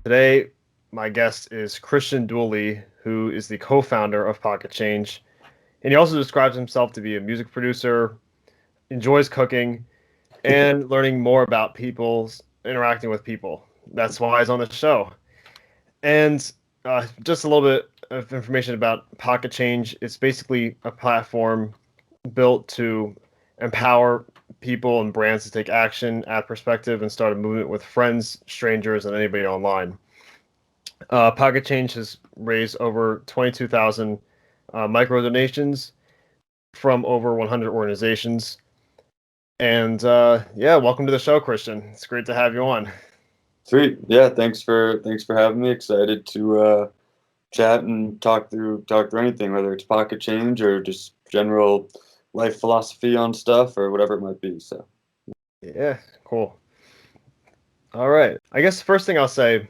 Today, my guest is Christian Dooley, who is the co-founder of Pocketchange, and he also describes himself to be a music producer, enjoys cooking, and learning more about people's interacting with people. That's why he's on the show. And just a little bit of information about Pocketchange. It's basically a platform built to empower people and brands to take action, add perspective, and start a movement with friends, strangers, and anybody online. Pocket Change has raised over 22,000 micro donations from over 100 organizations. And yeah, welcome to the show, Christian. It's great to have you on. Sweet. Yeah, thanks for having me. Excited to chat and talk through anything, whether it's pocket change or just general life philosophy on stuff or whatever it might be. So Yeah, cool. All right. I guess the first thing I'll say,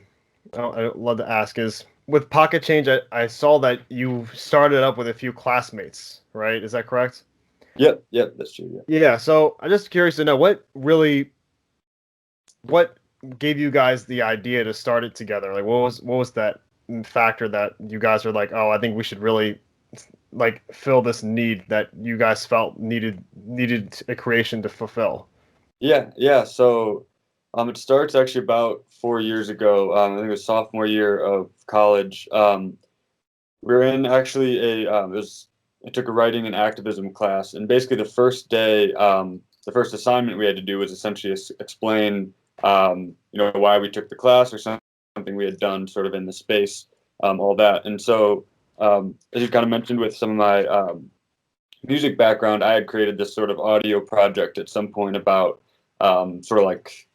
I'd love to ask is with Pocket Change, I saw that you started up with a few classmates, right? Is that correct? yep, that's true. Yeah. Yeah. So I'm just curious to know what gave you guys the idea to start it together? Like, what was that factor that you guys were like, oh, I think we should really like fill this need that you guys felt needed a creation to fulfill? Yeah. So it starts actually about 4 years ago. I think it was sophomore year of college. We were in actually I took a writing and activism class, and basically the first day, the first assignment we had to do was essentially explain, why we took the class or something we had done sort of in the space, all that. And so, as you kind of mentioned with some of my music background, I had created this sort of audio project at some point about sort of like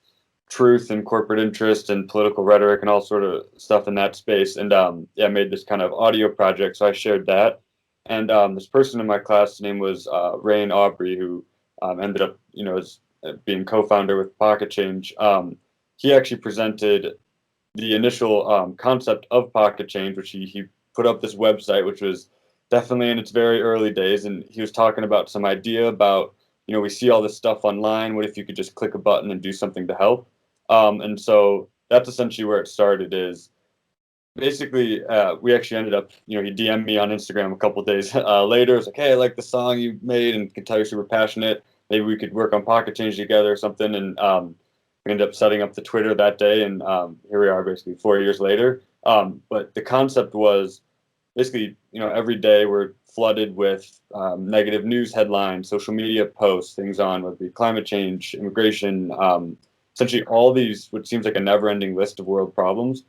truth and corporate interest and political rhetoric and all sort of stuff in that space. And yeah, made this kind of audio project. So I shared that. And this person in my class, his name was Rain Aubrey, who ended up, as being co-founder with Pocket Change. He actually presented the initial concept of Pocket Change, which he put up this website, which was definitely in its very early days. And he was talking about some idea about, we see all this stuff online. What if you could just click a button and do something to help? And so that's essentially where it started. Is basically we actually ended up, he DM'd me on Instagram a couple of days later. It's like, hey, I like the song you made and can tell you're super passionate. Maybe we could work on Pocket Change together or something. And we ended up setting up the Twitter that day, and here we are, basically 4 years later. But the concept was basically, every day we're flooded with negative news headlines, social media posts, things on whether it be climate change, immigration, essentially all these, what seems like a never-ending list of world problems.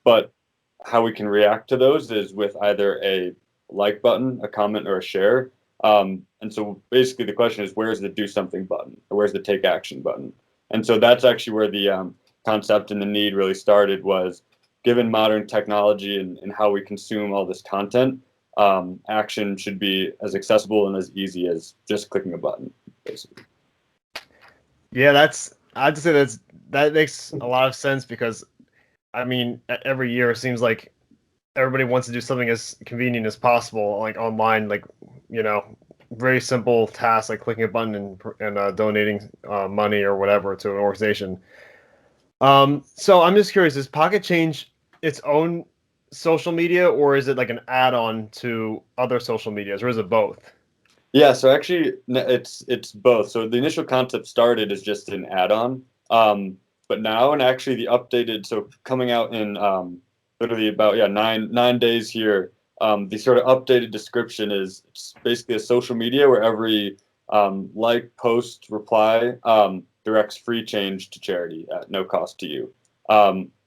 But how we can react to those is with either a like button, a comment, or a share. And so basically the question is, where's the do something button, or where's the take action button? And so that's actually where the concept and the need really started, was given modern technology and how we consume all this content, action should be as accessible and as easy as just clicking a button, basically. Yeah, I'd say that makes a lot of sense because I mean every year it seems like everybody wants to do something as convenient as possible, like online, like you know, very simple tasks like clicking a button and donating money or whatever to an organization. So I'm just curious, is Pocket Change its own social media or is it like an add-on to other social medias, or is it both? Yeah, so actually, it's both. So the initial concept started as just an add-on, but now, and actually the updated, so coming out in literally about, yeah, nine days here. The sort of updated description is it's basically a social media where every like, post, reply directs free change to charity at no cost to you.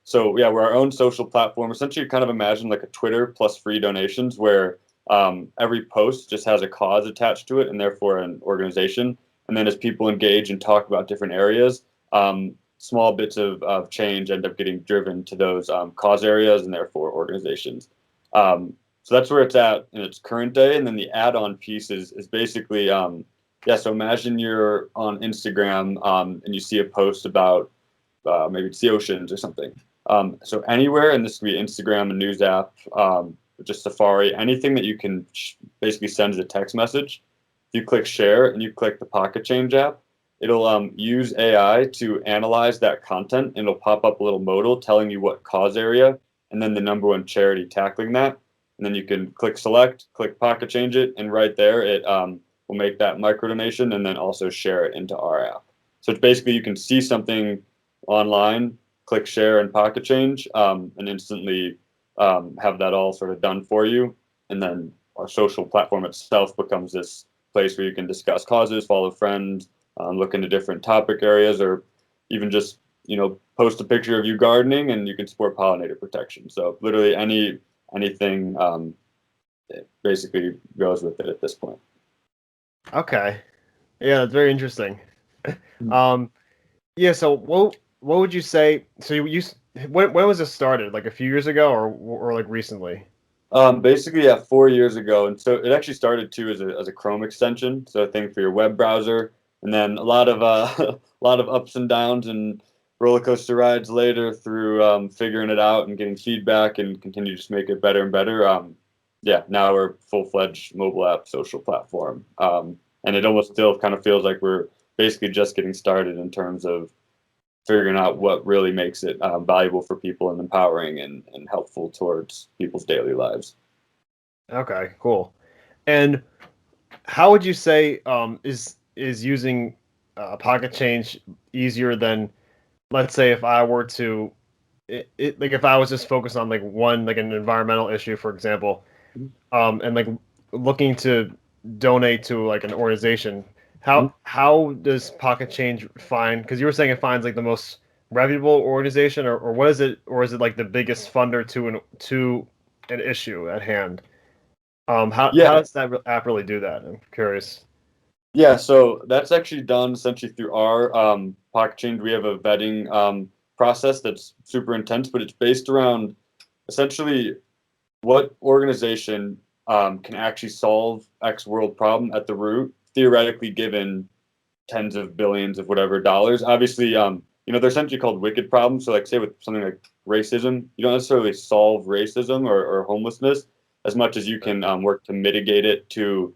So yeah, we're our own social platform. Essentially, kind of imagine like a Twitter plus free donations, where every post just has a cause attached to it and therefore an organization. And then as people engage and talk about different areas, small bits of change end up getting driven to those cause areas and therefore organizations. So that's where it's at in its current day. And then the add-on piece is basically, yeah, so imagine you're on Instagram and you see a post about maybe it's the oceans or something. So anywhere, and this could be Instagram, a news app, just Safari, anything that you can basically send as a text message. If you click share and you click the Pocket Change app, it'll use AI to analyze that content, and it'll pop up a little modal telling you what cause area and then the number one charity tackling that. And then you can click select, click pocket change it, and right there it will make that micro donation and then also share it into our app. So it's basically you can see something online, click share and pocket change, and instantly have that all sort of done for you. And then our social platform itself becomes this place where you can discuss causes, follow friends, look into different topic areas, or even just post a picture of you gardening, and you can support pollinator protection. So literally anything basically goes with it at this point. Okay. Yeah, that's very interesting. Yeah. So what would you say? So when was this started? Like a few years ago, or like recently? Basically, yeah, 4 years ago, and so it actually started too as a Chrome extension, so a thing for your web browser, and then a lot of a lot of ups and downs and roller coaster rides later through figuring it out and getting feedback and continue to just make it better and better. Yeah, now we're full-fledged mobile app social platform, and it almost still kind of feels like we're basically just getting started in terms of figuring out what really makes it valuable for people and empowering and helpful towards people's daily lives. Okay, cool. And how would you say is using Pocket Change easier than, let's say, if I were to like if I was just focused on like one like an environmental issue, for example, and like looking to donate to like an organization, Mhm. how does Pocket Change find? Because you were saying it finds like the most reputable organization, or what is it, or is it like the biggest funder to an issue at hand? How Yeah, does that app really do that? I'm curious. yeah. So that's actually done essentially through our Pocket Change. We have a vetting process that's super intense, but it's based around essentially what organization can actually solve X world problem at the root, theoretically given tens of billions of whatever dollars. Obviously, they're essentially called wicked problems. So, like, say with something like racism, you don't necessarily solve racism or homelessness as much as you can work to mitigate it to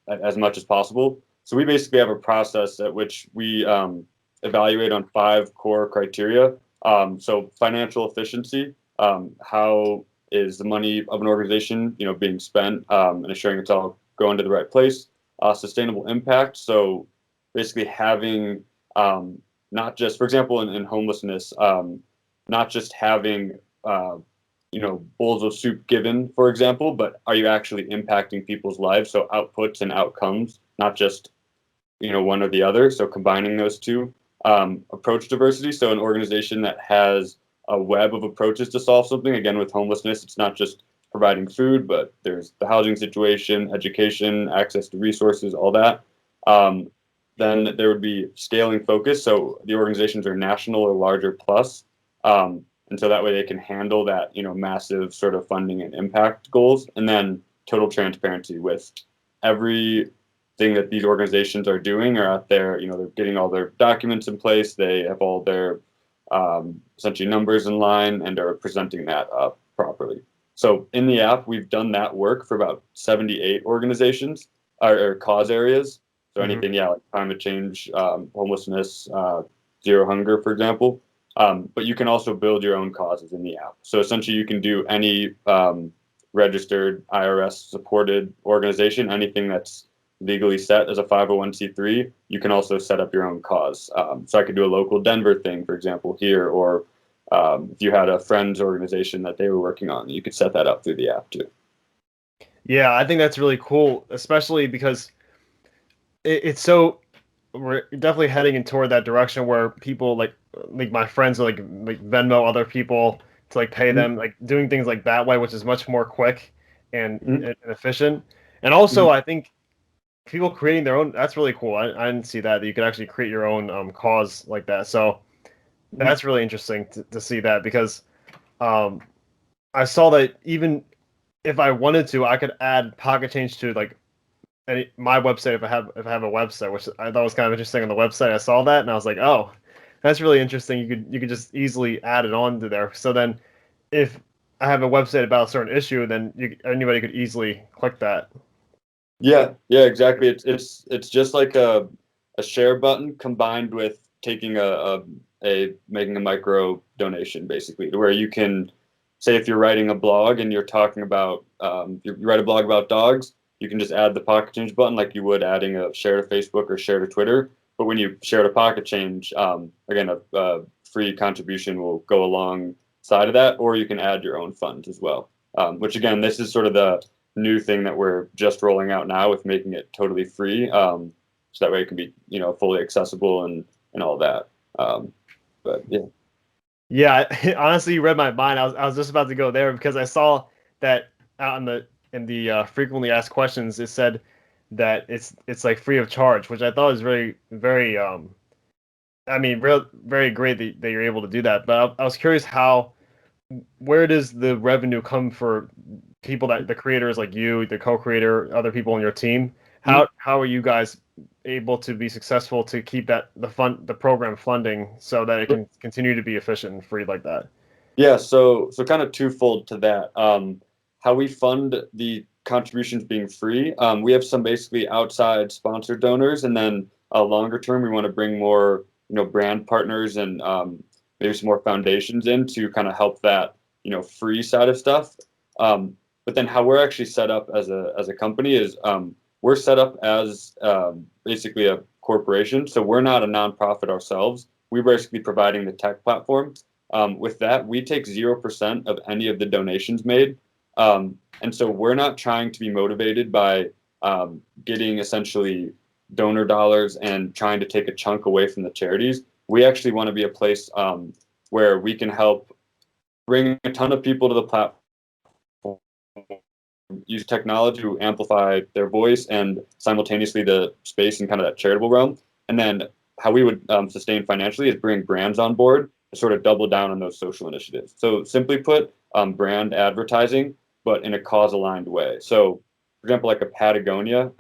as much as possible. So, we basically have a process at which we evaluate on 5 core criteria. So, financial efficiency, how is the money of an organization, being spent, and ensuring it's all going to the right place. Sustainable impact. So basically having not just, for example, in homelessness, not just having bowls of soup given, for example, but are you actually impacting people's lives? So outputs and outcomes, not just one or the other. So combining those two. Approach diversity. So an organization that has a web of approaches to solve something. Again, with homelessness, it's not just providing food, but there's the housing situation, education, access to resources, all that. Um, then there would be scaling focus. So the organizations are national or larger plus. And so that way they can handle that, massive sort of funding and impact goals. And then total transparency with everything that these organizations are doing are out there. They're getting all their documents in place. They have all their essentially numbers in line and are presenting that properly. So in the app, we've done that work for about 78 organizations or cause areas. So Hmm. anything, yeah, like climate change, homelessness, zero hunger, for example. But you can also build your own causes in the app. So essentially, you can do any registered IRS supported organization, anything that's legally set as a 501c3. You can also set up your own cause. So I could do a local Denver thing, for example, here, or if you had a friend's organization that they were working on, you could set that up through the app too. Yeah, I think that's really cool, especially because it's so we're definitely heading in toward that direction where people like my friends are like Venmo other people to like pay Mhm. them, like doing things like that way, which is much more quick and, Mhm. and efficient. And also, Mhm. I think people creating their own, that's really cool. I didn't see that you could actually create your own cause like that. So Mhm. that's really interesting to see that because um, I saw that even if I wanted to, I could add Pocket Change to like my website if I have a website, which I thought was kind of interesting on the website. I saw that and I was like, oh, that's really interesting. You could just easily add it on to there. So then, if I have a website about a certain issue, then anybody could easily click that. Yeah, yeah, exactly. It's just like a share button combined with taking making a micro donation, basically, to where you can say if you're writing a blog and you're talking about you write a blog about dogs, you can just add the Pocket Change button like you would adding a share to Facebook or share to Twitter. But when you share to Pocket Change, again, a free contribution will go alongside of that, or you can add your own funds as well. Which again, this is sort of the new thing that we're just rolling out now with making it totally free. So that way it can be, fully accessible and all that. But yeah. Yeah, honestly, you read my mind. I was just about to go there because I saw that out in the frequently asked questions, it said that it's like free of charge, which I thought was very very I mean very great that you're able to do that. But I was curious where does the revenue come for people that the creators like you, the co-creator, other people on your team? How are you guys able to be successful to keep the program funding so that it can continue to be efficient and free like that? Yeah, so kind of twofold to that. How we fund the contributions being free. We have some basically outside sponsor donors, and then longer term, we want to bring more, brand partners and maybe some more foundations in to kind of help that, free side of stuff. But then how we're actually set up as a company is we're set up as basically a corporation, so we're not a nonprofit ourselves. We're basically providing the tech platform. With that, we take 0% of any of the donations made. And so we're not trying to be motivated by getting essentially donor dollars and trying to take a chunk away from the charities. We actually want to be a place where we can help bring a ton of people to the platform, use technology to amplify their voice and simultaneously the space in kind of that charitable realm. And then how we would sustain financially is bring brands on board to sort of double down on those social initiatives. So simply put, brand advertising, but in a cause-aligned way. So, for example, like a Patagonia,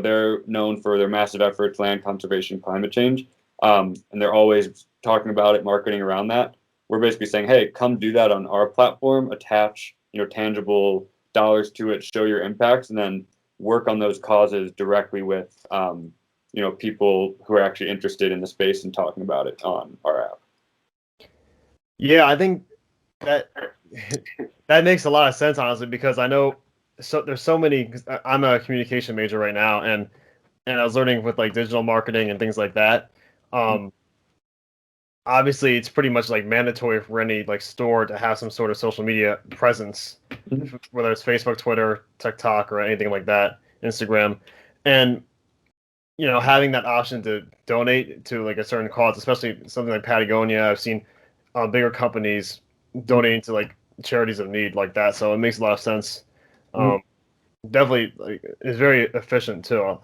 they're known for their massive efforts, land conservation, climate change, and they're always talking about it, marketing around that. We're basically saying, hey, come do that on our platform, attach, tangible dollars to it, show your impacts, and then work on those causes directly with, people who are actually interested in the space and talking about it on our app. Yeah, I think that that makes a lot of sense, honestly, because I know there's so many. 'Cause I'm a communication major right now, and I was learning with like digital marketing and things like that. Obviously, it's pretty much like mandatory for any like store to have some sort of social media presence, whether it's Facebook, Twitter, TikTok, or anything like that, Instagram, and having that option to donate to like a certain cause, especially something like Patagonia. I've seen bigger companies donating to like charities of need like that, so it makes a lot of sense. Definitely, like, it's very efficient too.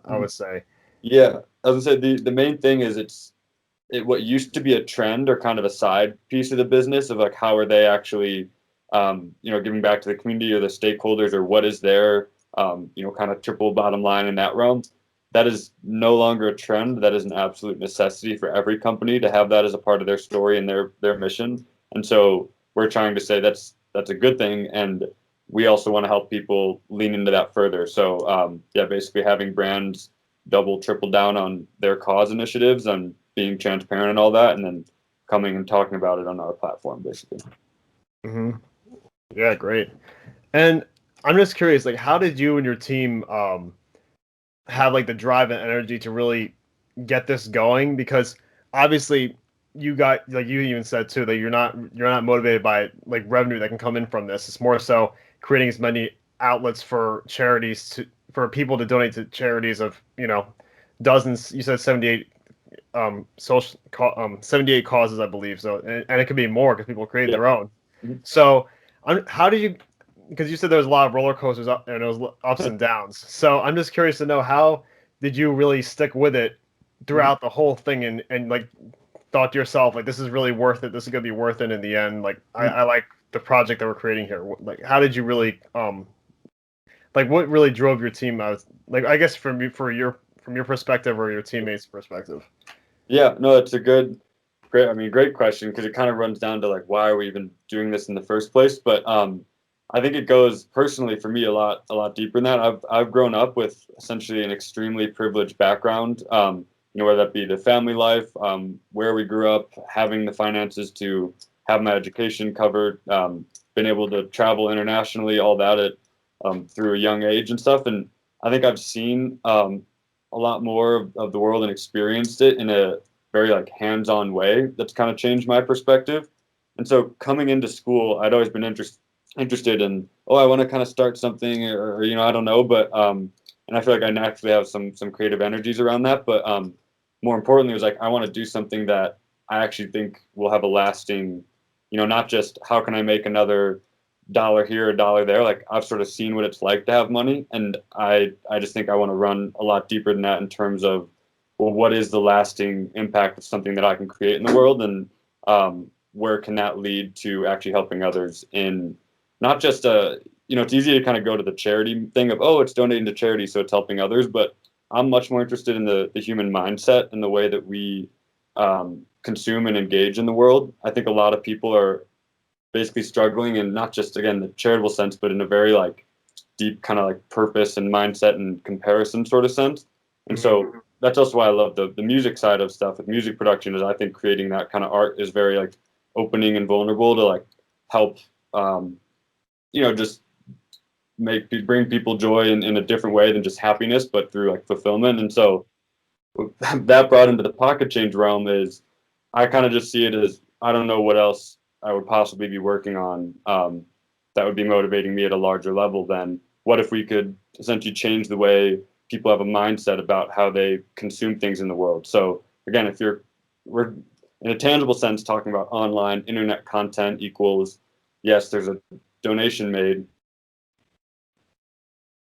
I would say. Yeah, as I said, the main thing is what used to be a trend or kind of a side piece of the business of like how are they actually, giving back to the community or the stakeholders, or what is their, kind of triple bottom line in that realm. That is no longer a trend. That is an absolute necessity for every company to have that as a part of their story and their mission. And so we're trying to say that's a good thing, and we also want to help people lean into that further. So basically having brands double, triple down on their cause initiatives and being transparent and all that, and then coming and talking about it on our platform, basically. Yeah, great. And I'm just curious, like, how did you and your team have like the drive and energy to really get this going? Because obviously, you got, like you even said too, that you're not motivated by like revenue that can come in from this. It's more so creating as many outlets for for people to donate to charities of dozens. You said 78 78 causes, I believe. So, and it could be more because people create their own. So, how did you? Because you said there was a lot of roller coasters up and it was ups and downs. So I'm just curious to know, how did you really stick with it throughout the whole thing and like thought to yourself, like, this is really worth it. This is gonna be worth it in the end. Like, I like the project that we're creating here. Like, how did you really like, what really drove your team out? Like, I guess from your perspective or your teammates' perspective. Yeah, no, it's great question, because it kind of runs down to like, why are we even doing this in the first place? But I think it goes personally for me a lot deeper than that. I've grown up with essentially an extremely privileged background. Whether that be the family life, where we grew up, having the finances to have my education covered, been able to travel internationally, all that through a young age and stuff. And I think I've seen a lot more of the world and experienced it in a very like hands-on way. That's kind of changed my perspective. And so coming into school, I'd always been interested in, oh, I want to kind of start something, or I don't know, but and I feel like I naturally have some creative energies around that. But more importantly, it was like I want to do something that I actually think will have a lasting, not just how can I make another dollar here, a dollar there. Like I've sort of seen what it's like to have money, and I just think I want to run a lot deeper than that in terms of, well, what is the lasting impact of something that I can create in the world, and where can that lead to actually helping others in not just it's easy to kind of go to the charity thing of, oh, it's donating to charity, so it's helping others, but I'm much more interested in the human mindset and the way that we consume and engage in the world. I think a lot of people are basically struggling, and not just again the charitable sense, but in a very like deep kind of like purpose and mindset and comparison sort of sense. And so that's also why I love the music side of stuff with music production, is I think creating that kind of art is very like opening and vulnerable to like help just bring people joy in a different way than just happiness, but through like fulfillment. And so that brought into the pocket change realm is I kind of just see it as, I don't know what else I would possibly be working on that would be motivating me at a larger level than what if we could essentially change the way people have a mindset about how they consume things in the world. So again, we're in a tangible sense talking about online internet content equals, yes, there's a donation made.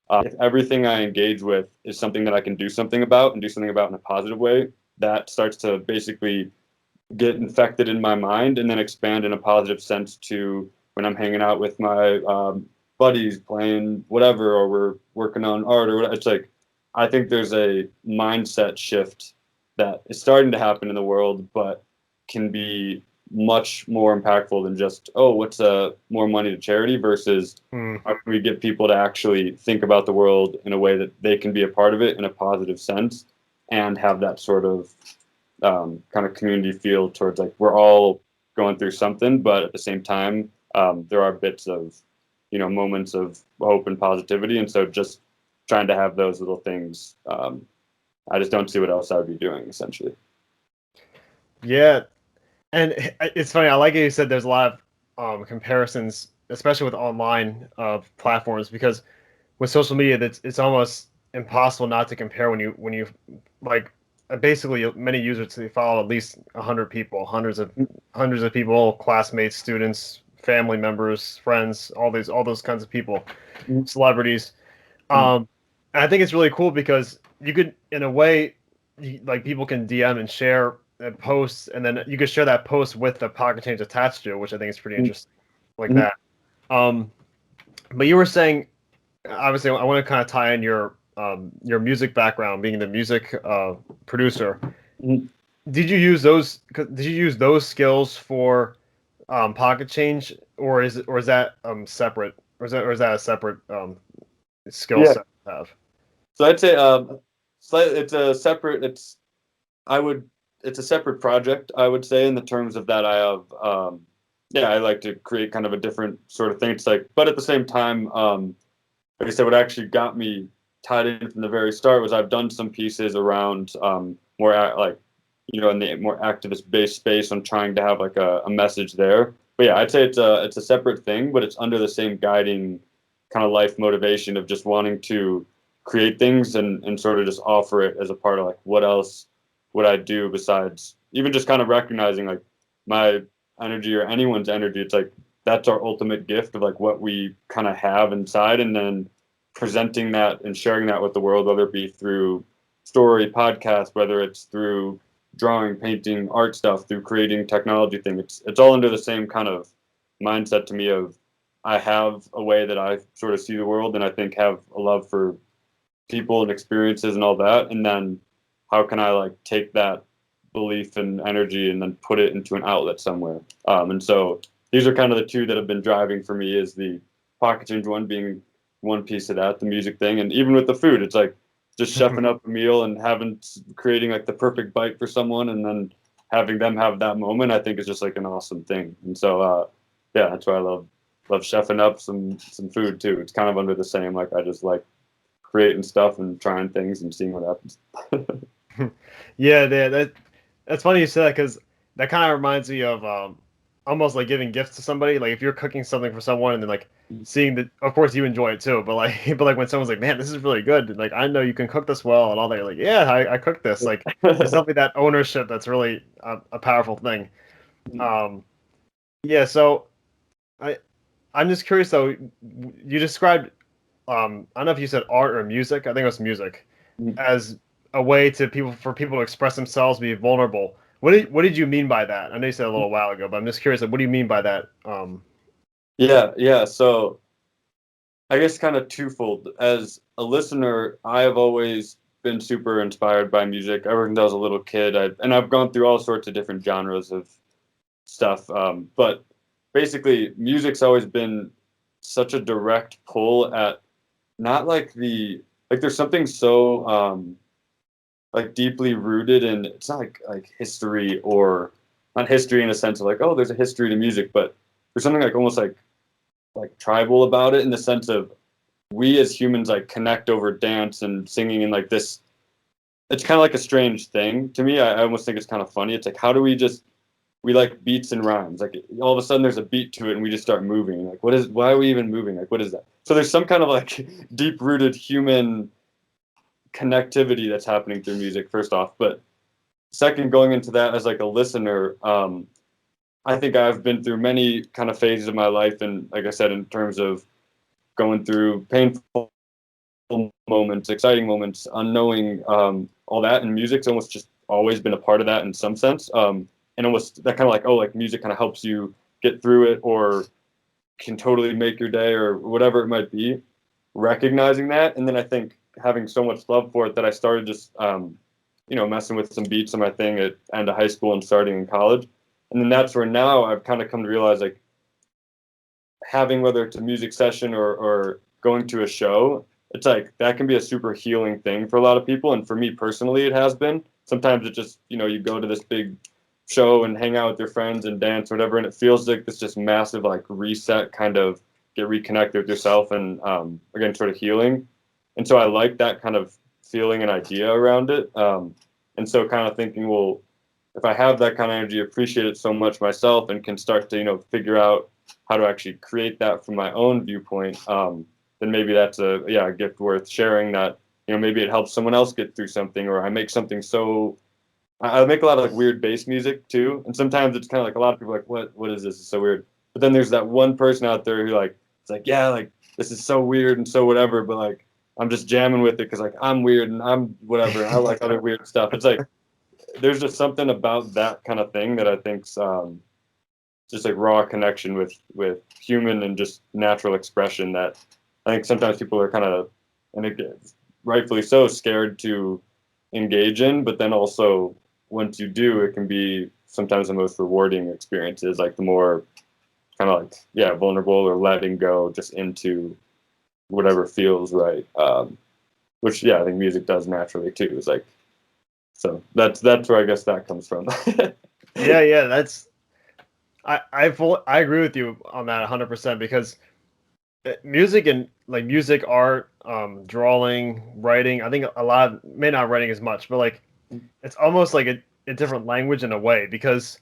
If everything I engage with is something that I can do something about and do something about in a positive way, that starts to basically get infected in my mind and then expand in a positive sense to when I'm hanging out with my buddies playing whatever, or we're working on art or whatever. It's like, I think there's a mindset shift that is starting to happen in the world, but can be much more impactful than just, oh, what's more money to charity versus how can we get people to actually think about the world in a way that they can be a part of it in a positive sense and have that sort of kind of community feel towards like we're all going through something, but at the same time, there are bits of, moments of hope and positivity. And so just trying to have those little things, I just don't see what else I would be doing essentially. Yeah. And it's funny. I like it. You said there's a lot of comparisons, especially with online platforms, because with social media, it's almost impossible not to compare when you like basically many users, they follow at least 100 people, hundreds of people, classmates, students, family members, friends, all those kinds of people, celebrities. And I think it's really cool because you could, in a way, like people can DM and share posts, and then you could share that post with the pocket change attached to it, which I think is pretty interesting, like that. But you were saying, obviously, I want to kind of tie in your music background, being the music producer. Did you use those skills for pocket change, or is that separate, or is that a separate skill Yeah. set to have? So I'd say it's a separate, it's a separate project, I would say, in the terms of that I have, I like to create kind of a different sort of thing. It's like, but at the same time, like I said, what actually got me tied in from the very start was I've done some pieces around more like, in the more activist based space. I'm trying to have like a message there. But yeah, I'd say it's a separate thing, but it's under the same guiding kind of life motivation of just wanting to create things and sort of just offer it as a part of like what else would I do besides even just kind of recognizing like my energy or anyone's energy. It's like that's our ultimate gift of like what we kind of have inside, and then presenting that and sharing that with the world, whether it be through story, podcast, whether it's through drawing, painting, art stuff, through creating technology thing. It's all under the same kind of mindset to me of I have a way that I sort of see the world, and I think have a love for people and experiences and all that. And then how can I like take that belief and energy and then put it into an outlet somewhere? And so these are kind of the two that have been driving for me, is the Pocketchange one being one piece of that, the music thing, and even with the food, it's like just chefing up a meal and creating like the perfect bite for someone, and then having them have that moment. I think is just like an awesome thing, and so yeah, that's why I love chefing up some food too. It's kind of under the same, like I just like creating stuff and trying things and seeing what happens. Yeah, that's funny you say that because that kind of reminds me of almost like giving gifts to somebody. Like if you're cooking something for someone and then like seeing that, of course you enjoy it too, but like but like when someone's like, man, this is really good. Like I know you can cook this well and all that. You're like, yeah, I cooked this. Like it's definitely that ownership that's really a powerful thing. Um, yeah. So I I'm just curious though. You described I don't know if you said art or music. I think it was music as a way to people to express themselves, be vulnerable. What did you mean by that? I know you said a little while ago, but I'm just curious. Like, what do you mean by that? Yeah. So I guess kind of twofold. As a listener, I have always been super inspired by music ever since I was a little kid. And I've gone through all sorts of different genres of stuff. But basically, music's always been such a direct pull at not like there's something so like deeply rooted in, it's not like history, or not history in a sense of like, oh, there's a history to music, but there's something like almost like tribal about it, in the sense of we as humans like connect over dance and singing, and like this, it's kind of like a strange thing to me. I almost think it's kind of funny. It's like, how do we like beats and rhymes, like all of a sudden there's a beat to it and we just start moving, like why are we even moving, like what is that? So there's some kind of like deep rooted human connectivity that's happening through music, first off. But second, going into that as like a listener, I think I've been through many kind of phases of my life, and like I said, in terms of going through painful moments, exciting moments, unknowing, all that, and music's almost just always been a part of that in some sense. And almost that kind of like, oh, like music kind of helps you get through it, or can totally make your day, or whatever it might be. Recognizing that, and then I think having so much love for it that I started just messing with some beats on my thing at end of high school and starting in college. And then that's where now I've kind of come to realize, like, having, whether it's a music session or going to a show, it's like that can be a super healing thing for a lot of people. And for me personally, it has been. Sometimes it just, you go to this big show and hang out with your friends and dance or whatever, and it feels like this just massive like reset, kind of get reconnected with yourself, and again, sort of healing. And so I like that kind of feeling and idea around it. And so kind of thinking, well, if I have that kind of energy, appreciate it so much myself, and can start to, figure out how to actually create that from my own viewpoint, then maybe that's a gift worth sharing, that, maybe it helps someone else get through something, or I make something so, I make a lot of like weird bass music too. And sometimes it's kind of like a lot of people are like, what is this? It's so weird. But then there's that one person out there who like, it's like, yeah, like this is so weird and so whatever, but like, I'm just jamming with it because like I'm weird and I'm whatever, and I like other weird stuff. It's like there's just something about that kind of thing that I think's just like raw connection with human and just natural expression, that I think sometimes people are kind of, and rightfully so, scared to engage in. But then also, once you do, it can be sometimes the most rewarding experiences, like the more kind of like, yeah, vulnerable, or letting go just into whatever feels right. Which, yeah, I think music does naturally too. It's like, so that's where I guess that comes from. Yeah, that's I agree with you on that 100% because music and like music, art, drawing, writing. I think a lot, may not writing as much, but like it's almost like a different language in a way, because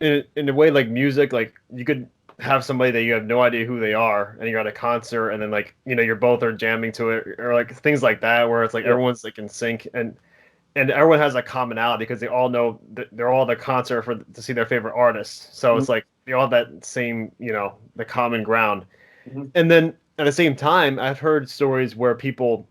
in a way, like music, like you could have somebody that you have no idea who they are and you're at a concert, and then like you're both are jamming to it, or like things like that, where it's like Yeah. everyone's like in sync, and everyone has a commonality because they all know that they're all at the concert to see their favorite artist, so Mhm. it's like they all have that same, the common ground. Mhm. And then at the same time, I've heard stories where people,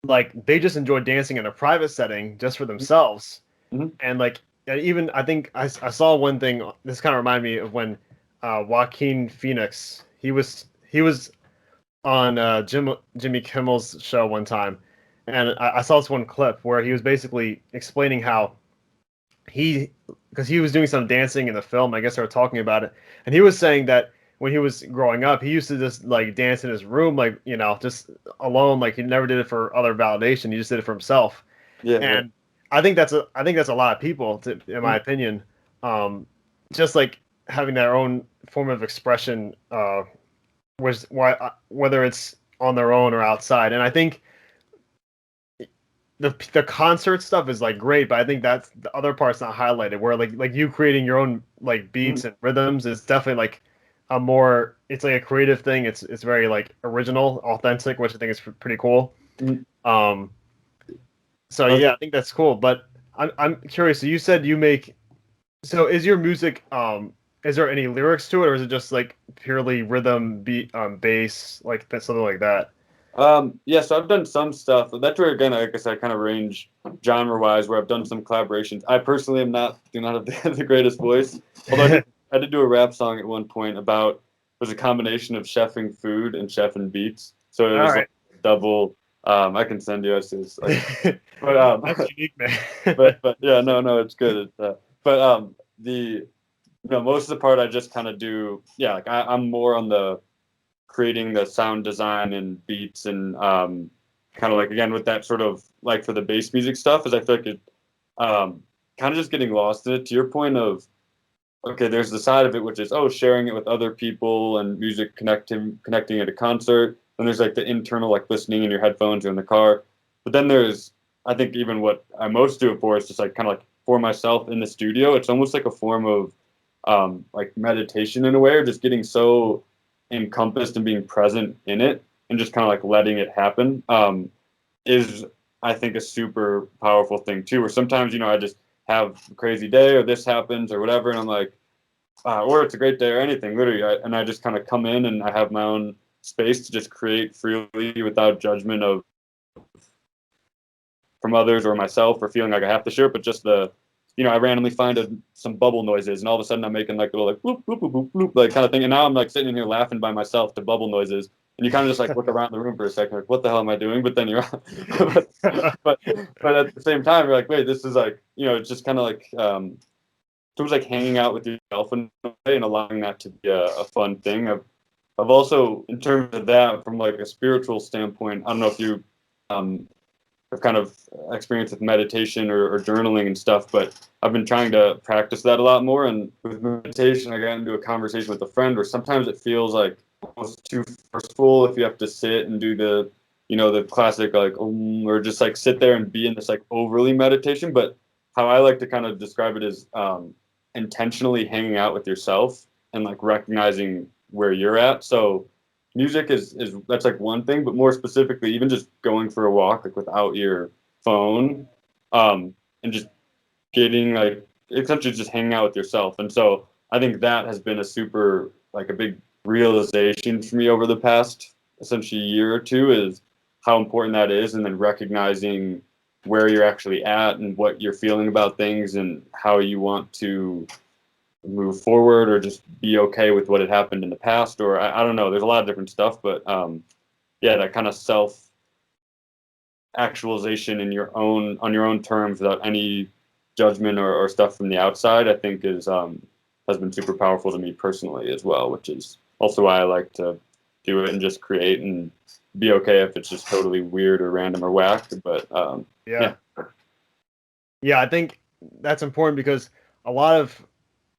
like, they just enjoy dancing in a private setting just for themselves. Mhm. And like, and even I think I saw one thing. This kind of reminded me of when Joaquin Phoenix, he was on Jimmy Kimmel's show one time, and I saw this one clip where he was basically explaining how because he was doing some dancing in the film. I guess they were talking about it, and he was saying that when he was growing up, he used to just like dance in his room, like, just alone. Like he never did it for other validation. He just did it for himself. Yeah, yeah. And I think that's a lot of people, in my Mm, opinion. Just like having their own form of expression, whether it's on their own or outside. And I think the concert stuff is like great, but I think that's the other part's not highlighted. Where like you creating your own like mm, beats and rhythms is definitely like a more. It's like a creative thing. It's very like original, authentic, which I think is pretty cool. mm. Um, so I was yeah, gonna, I think that's cool. But I'm curious. So you said you make. So is your music is there any lyrics to it, or is it just like purely rhythm, beat, bass, like something like that? yeah, so I've done some stuff. That's where again, I guess I kind of range genre-wise, where I've done some collaborations. I personally do not have the greatest voice, although I did do a rap song at one point about, it was a combination of chefing food and chefing beats. So it All was like right. double. I can send you this, like, but That's unique, man. but yeah, no, it's good. But the most of the part I just kind of do. Yeah, like I'm more on the creating the sound design and beats and kind of like again with that sort of like for the bass music stuff is I feel like it kind of just getting lost in it to your point of okay, there's the side of it which is sharing it with other people and music connecting at a concert. Then there's like the internal like listening in your headphones or in the car. But then there's I think even what I most do it for is just like kind of like for myself in the studio. It's almost like a form of like meditation in a way, or just getting so encompassed and being present in it and just kind of like letting it happen is I think a super powerful thing too. Where sometimes I just have a crazy day or this happens or whatever, and I'm like, or it's a great day or anything, literally, and I just kind of come in and I have my own space to just create freely without judgment of from others or myself or feeling like I have to share it, but just I randomly find some bubble noises and all of a sudden I'm making like little like bloop, bloop, bloop, bloop, bloop, like kind of thing. And now I'm like sitting in here laughing by myself to bubble noises. And you kind of just like look around the room for a second, like, what the hell am I doing? But then you're, but, but at the same time, you're like, wait, this is like, it's just kind of like, it was like hanging out with yourself in a way and allowing that to be a fun thing. I've also, in terms of that, from like a spiritual standpoint, I don't know if you, um, have kind of experience with meditation or journaling and stuff, but I've been trying to practice that a lot more. And with meditation, I got into a conversation with a friend where sometimes it feels like almost too forceful if you have to sit and do the classic like, or just like sit there and be in this like overly meditation. But how I like to kind of describe it is intentionally hanging out with yourself and like recognizing where you're at. So music is that's like one thing, but more specifically, even just going for a walk like without your phone, and just getting like essentially just hanging out with yourself. And so I think that has been a super like a big realization for me over the past essentially year or two is how important that is, and then recognizing where you're actually at and what you're feeling about things and how you want to move forward or just be okay with what had happened in the past, or I don't know, there's a lot of different stuff, but yeah, that kind of self actualization in your own on your own terms without any judgment or stuff from the outside, I think is has been super powerful to me personally as well, which is also why I like to do it and just create and be okay if it's just totally weird or random or whack, but yeah. Yeah. Yeah, I think that's important because a lot of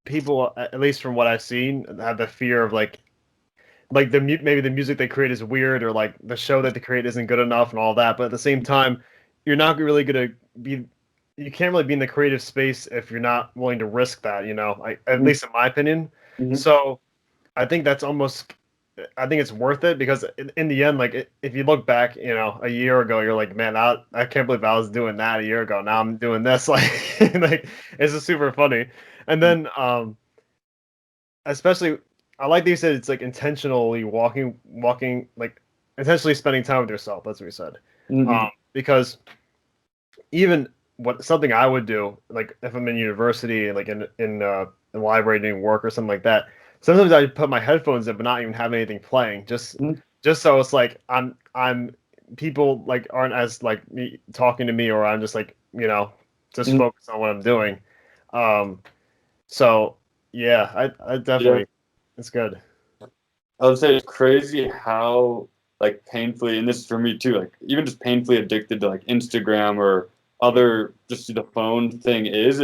people, at least from what I've seen, have the fear of like maybe the music they create is weird, or like the show that they create isn't good enough and all that. But at the same time, you're not really gonna be you can't really be in the creative space if you're not willing to risk that, at least in my opinion. Mm-hmm. So I think that's almost I think it's worth it because in the end, like if you look back, a year ago, you're like, man, I can't believe I was doing that a year ago. Now I'm doing this. Like it's just super funny. And then especially I like that you said it's like intentionally walking, like intentionally spending time with yourself. That's what you said. Mm-hmm. Because even what something I would do, like if I'm in university, like in the library doing work or something like that. Sometimes I put my headphones in, but not even have anything playing, just so it's like I'm people like aren't as like me talking to me, or I'm just like just Mm-hmm. focused on what I'm doing. Um, so yeah, I Yeah. definitely it's good. I would say it's crazy how like painfully, and this is for me too, like even just painfully addicted to like Instagram or other just the phone thing is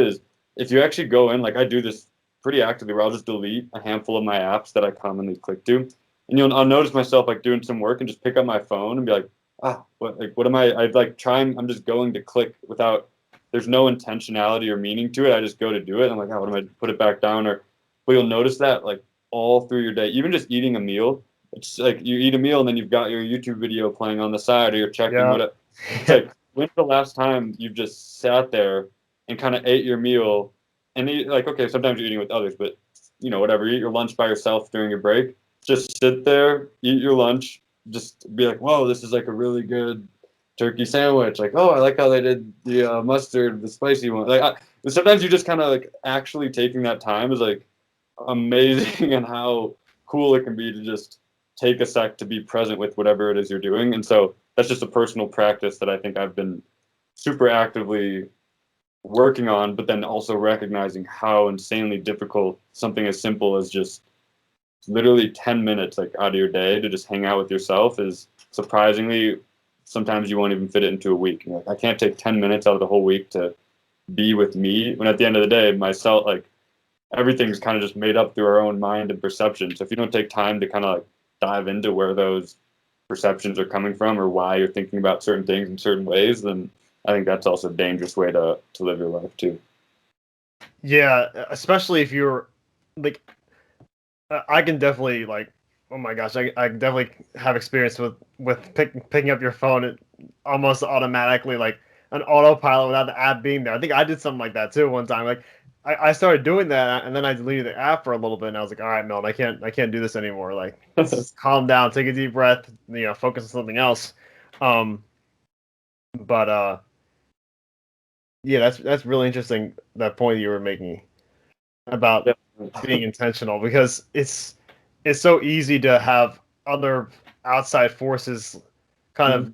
if you actually go in, like I do this pretty actively where I'll just delete a handful of my apps that I commonly click to. And I'll notice myself like doing some work and just pick up my phone and be like, what am I like trying, I'm just going to click without there's no intentionality or meaning to it. I just go to do it. I'm like, what am I put it back down? Or but you'll notice that like all through your day, even just eating a meal. It's like you eat a meal and then you've got your YouTube video playing on the side or you're checking Yeah. what it's like. When's the last time you've just sat there and kind of ate your meal and eat, like, okay, sometimes you're eating with others, but whatever, you eat your lunch by yourself during your break. Just sit there, eat your lunch, just be like, whoa, this is like a really good turkey sandwich. Like, oh, I like how they did the mustard, the spicy one. Sometimes you just kind of like actually taking that time is like amazing and how cool it can be to just take a sec to be present with whatever it is you're doing. And so that's just a personal practice that I think I've been super actively working on, but then also recognizing how insanely difficult something as simple as just literally 10 minutes like out of your day to just hang out with yourself is surprisingly sometimes you won't even fit it into a week. Like, I can't take 10 minutes out of the whole week to be with me when at the end of the day myself like everything's kind of just made up through our own mind and perception. So if you don't take time to kind of like dive into where those perceptions are coming from or why you're thinking about certain things in certain ways, then I think that's also a dangerous way to live your life too. Yeah, especially if you're like, I can definitely like, oh my gosh, I definitely have experience with picking up your phone almost automatically, like an autopilot without the app being there. I think I did something like that too one time. Like I started doing that and then I deleted the app for a little bit and I was like, all right, Milton, I can't do this anymore. Like, let's just calm down, take a deep breath, focus on something else. Um, but yeah, that's really interesting, that point you were making about Yeah. being intentional, because it's so easy to have other outside forces kind of Mhm.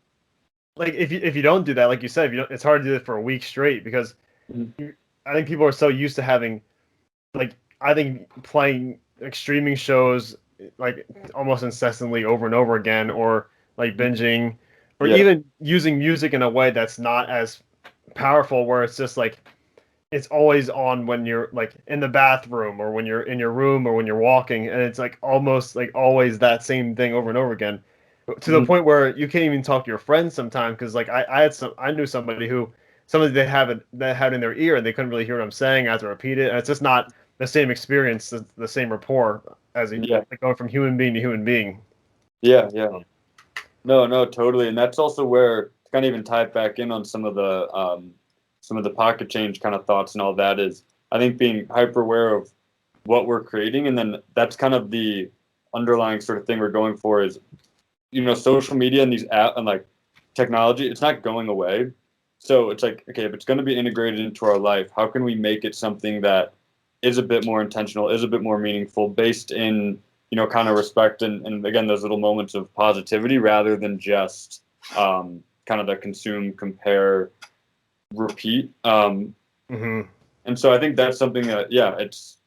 like, if you don't do that, like you said, if you don't, it's hard to do it for a week straight, because Mhm. I think people are so used to having, like, I think playing like streaming shows like almost incessantly over and over again, or like binging, or Yeah. even using music in a way that's not as powerful, where it's just like it's always on when you're like in the bathroom or when you're in your room or when you're walking, and it's like almost like always that same thing over and over again, to the Mhm. point where you can't even talk to your friends sometimes, because like I knew somebody they had in their ear and they couldn't really hear what I'm saying. I had to repeat it, and it's just not the same experience, the same rapport as Yeah. like going from human being to human being. Yeah. Yeah. Um, No, no, totally. And that's also where to kind of even tie it back in on some of the pocket change kind of thoughts and all that is I think being hyper aware of what we're creating. And then that's kind of the underlying sort of thing we're going for is, social media and these app and like technology, it's not going away. So it's like, okay, if it's going to be integrated into our life, how can we make it something that is a bit more intentional, is a bit more meaningful, based in, kind of respect and again, those little moments of positivity rather than just kind of the consume, compare, repeat. mhm. And so I think that's something that, yeah, it's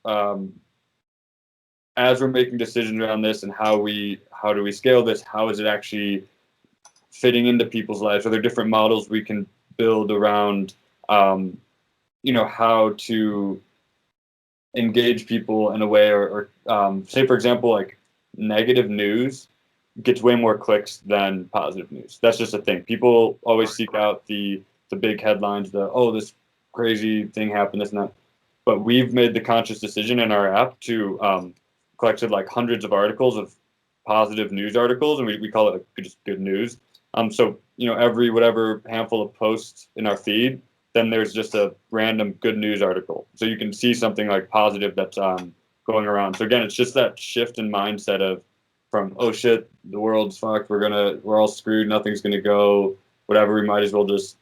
as we're making decisions around this and how do we scale this, how is it actually fitting into people's lives? Are there different models we can build around, um, how to engage people in a way, or say, for example, like negative news gets way more clicks than positive news. That's just a thing. People always seek out the big headlines, the this crazy thing happened, this and that. But we've made the conscious decision in our app to collected like hundreds of articles of positive news articles, and we call it like, just good news. So every whatever handful of posts in our feed, then there's just a random good news article. So you can see something like positive that's going around. So again, it's just that shift in mindset of from oh shit, the world's fucked, we're all screwed, nothing's gonna go, whatever, we might as well just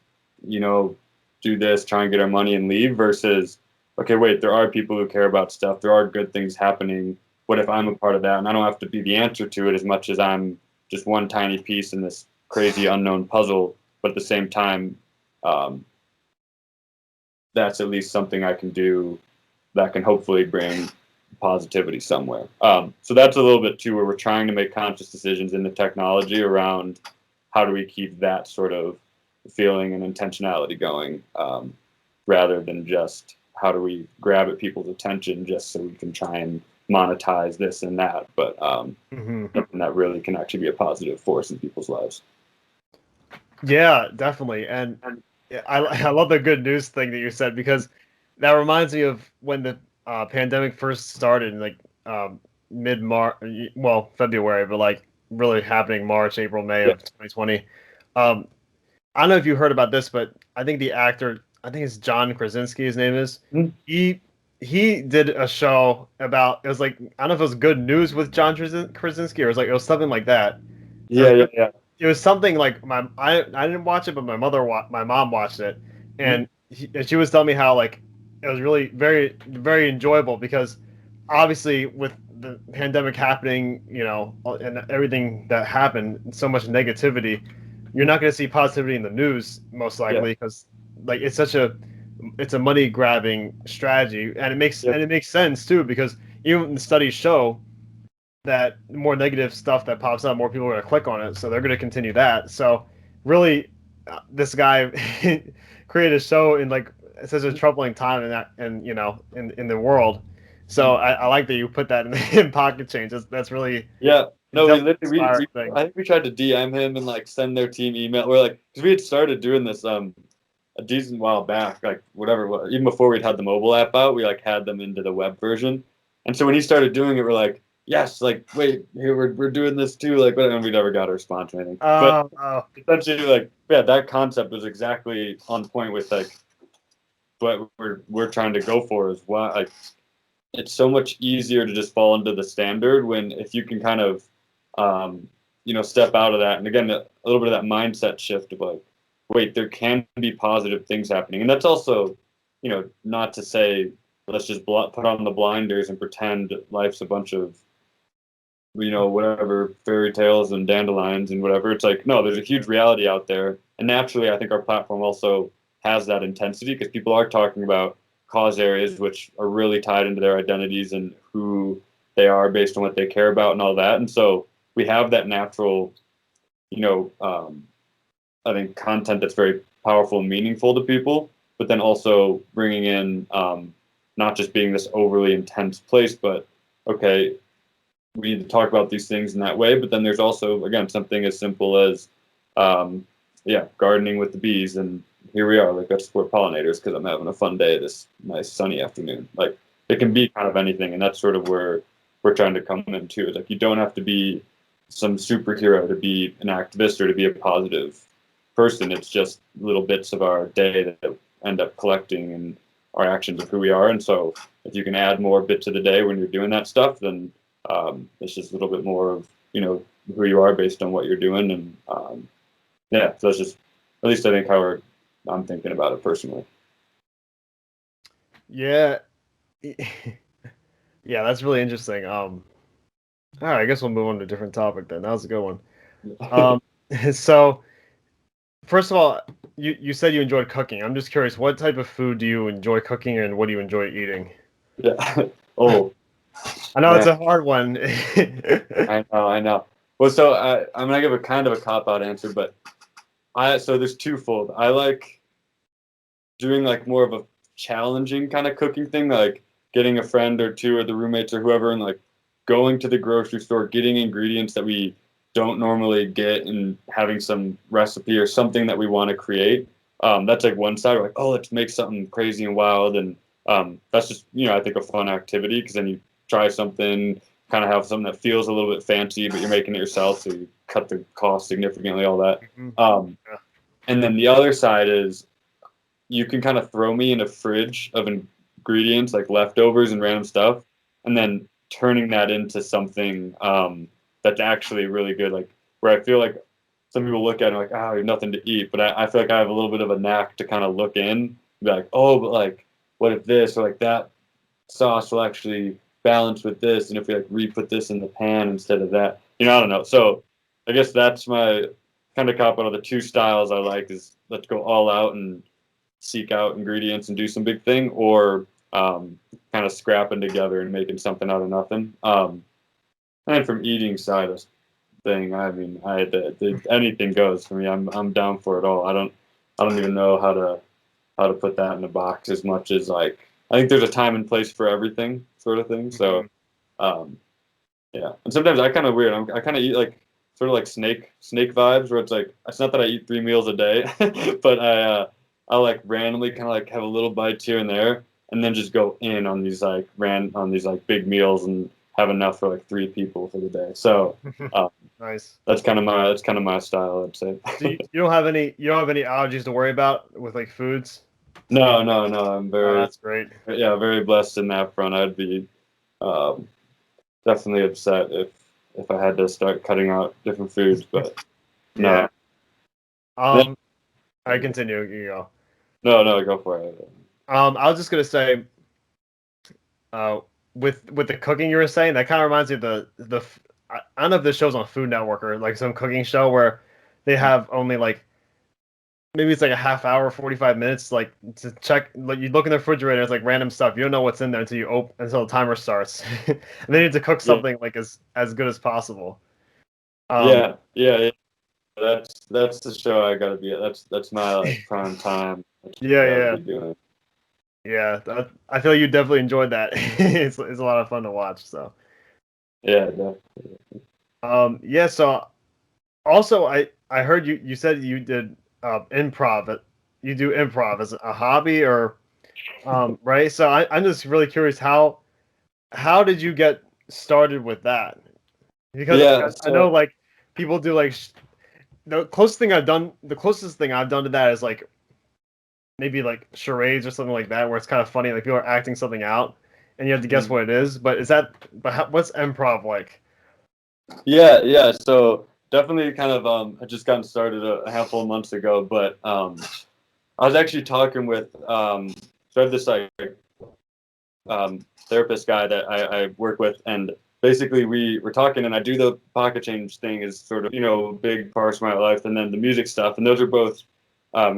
you know do this, try and get our money and leave, versus okay, wait, there are people who care about stuff, there are good things happening. What if I'm a part of that and I don't have to be the answer to it as much as I'm just one tiny piece in this crazy unknown puzzle, but at the same time, um, that's at least something I can do that can hopefully bring positivity somewhere. So that's a little bit too where we're trying to make conscious decisions in the technology around how do we keep that sort of feeling and intentionality going, rather than just how do we grab at people's attention just so we can try and monetize this and that, but something that really can actually be a positive force in people's lives. Yeah, definitely. And I love the good news thing that you said, because that reminds me of when the pandemic first started, in like mid-March, well, February, but like really happening March, April, May Yeah. of 2020. Um, I don't know if you heard about this, but I think the actor, I think it's John Krasinski, his name is. Mhm. He did a show about, it was like, I don't know if it was Good News with John Krasinski, or it was something like that. Yeah, yeah, yeah. It was something like I didn't watch it, but my mom watched it, Mhm. and she was telling me how like it was really very very enjoyable, because obviously with the pandemic happening, and everything that happened, so much negativity, you're not going to see positivity in the news most Yeah, likely, because like it's a money grabbing strategy, and yeah, it makes sense too, because even the studies show that the more negative stuff that pops up, more people are going to click on it, so they're going to continue that. So really, this guy created a show in like such a troubling time in that, and in the world. So I like that you put that in Pocketchange. That's really yeah. No, we definitely literally inspiring we thing. I think we tried to DM him and like send their team email. We're like, because we had started doing this a decent while back, like whatever, even before we'd had the mobile app out, we like had them into the web version. And so when he started doing it, we're like, yes, like wait, here we're doing this too, like, but and we never got a response or anything. But Oh, essentially, like, yeah, that concept was exactly on point with like what we're trying to go for is why like it's so much easier to just fall into the standard when if you can kind of step out of that, and again a little bit of that mindset shift of like wait, there can be positive things happening. And that's also not to say let's just put on the blinders and pretend life's a bunch of whatever fairy tales and dandelions and whatever. It's like, no, there's a huge reality out there, and naturally I think our platform also has that intensity because people are talking about cause areas which are really tied into their identities and who they are based on what they care about and all that. And so we have that natural, I think, content that's very powerful and meaningful to people, but then also bringing in not just being this overly intense place, but okay, we need to talk about these things in that way. But then there's also, again, something as simple as, gardening with the bees. And here we are, like, let's support pollinators because I'm having a fun day this nice sunny afternoon. Like, it can be kind of anything. And that's sort of where we're trying to come in too. Is like, you don't have to be some superhero to be an activist or to be a positive person. It's just little bits of our day that end up collecting and our actions of who we are. And so if you can add more bits of the day when you're doing that stuff, then it's just a little bit more of who you are based on what you're doing, and so that's just at least I think how I'm thinking about it personally. yeah. Yeah, that's really interesting. All right, I guess we'll move on to a different topic then. That was a good one. Um, so first of all, you said you enjoyed cooking. I'm just curious, what type of food do you enjoy cooking, and what do you enjoy eating? Yeah. Oh I know it's man, a hard one. I know. Well, so I'm gonna give a kind of a cop out answer, but so there's twofold. I like doing like more of a challenging kind of cooking thing, like getting a friend or two or the roommates or whoever and like going to the grocery store, getting ingredients that we don't normally get and having some recipe or something that we want to create. That's like one side. We're like, oh, let's make something crazy and wild. And that's just, I think a fun activity because then you try something, kind of have something that feels a little bit fancy, but you're making it yourself. So you cut the cost significantly, all that. Mhm. Yeah. And then the other side is you can kind of throw me in a fridge of ingredients like leftovers and random stuff, and then turning that into something that's actually really good. Like where I feel like some people look at it and like, oh, you have nothing to eat, but I feel like I have a little bit of a knack to kind of look in, and be like, oh, but like, what if this or like that sauce will actually balance with this, and if we like re-put this in the pan instead of that, I don't know. So I guess that's my kind of cop out of the two styles I like is let's go all out and seek out ingredients and do some big thing, or kind of scrapping together and making something out of nothing. And then from eating side of thing, I mean, anything goes for me. I'm down for it all. I don't even know how to put that in a box as much as like I think there's a time and place for everything sort of thing. So um, yeah, and sometimes I kind of weird. I kind of eat like sort of like snake vibes where it's like it's not that I eat 3 meals a day, but I like randomly kind of like have a little bites here and there, and then just go in on these like big meals and have enough for like 3 people for the day. So Nice. that's kind of my style, I'd say. So you don't have any allergies to worry about with like foods? No. I'm Oh, very that's great. very blessed in that front. I'd be um, definitely upset if I had to start cutting out different foods, but Yeah. no. Yeah. I continue. You go. No, go for it. I was just gonna say, uh, with the cooking you were saying, that kind of reminds me of I don't know if this show's on Food Network or like some cooking show where they have only like maybe it's like a half hour, 45 minutes, like to check. Like you look in the refrigerator, it's like random stuff. You don't know what's in there until the timer starts, and they need to cook Yeah, something like as good as possible. yeah. That's the show I gotta be at. That's my like prime time. That's Yeah, what I gotta yeah, be doing. yeah. I feel like you definitely enjoyed that. It's a lot of fun to watch. So, Yeah, definitely. yeah. So also, I heard you said you did improv. You do improv as a hobby, or right? So I'm just really curious how did you get started with that? Because Yeah, I know so like people do like the closest thing I've done to that is like maybe like charades or something like that, where it's kind of funny, like people are acting something out, and you have to guess mm, what it is. What's improv like? yeah. So definitely kind of I just gotten started a handful of months ago, but I was actually talking with so I have this like therapist guy that I work with, and basically we were talking, and I do the Pocketchange thing is sort of a big part of my life, and then the music stuff, and those are both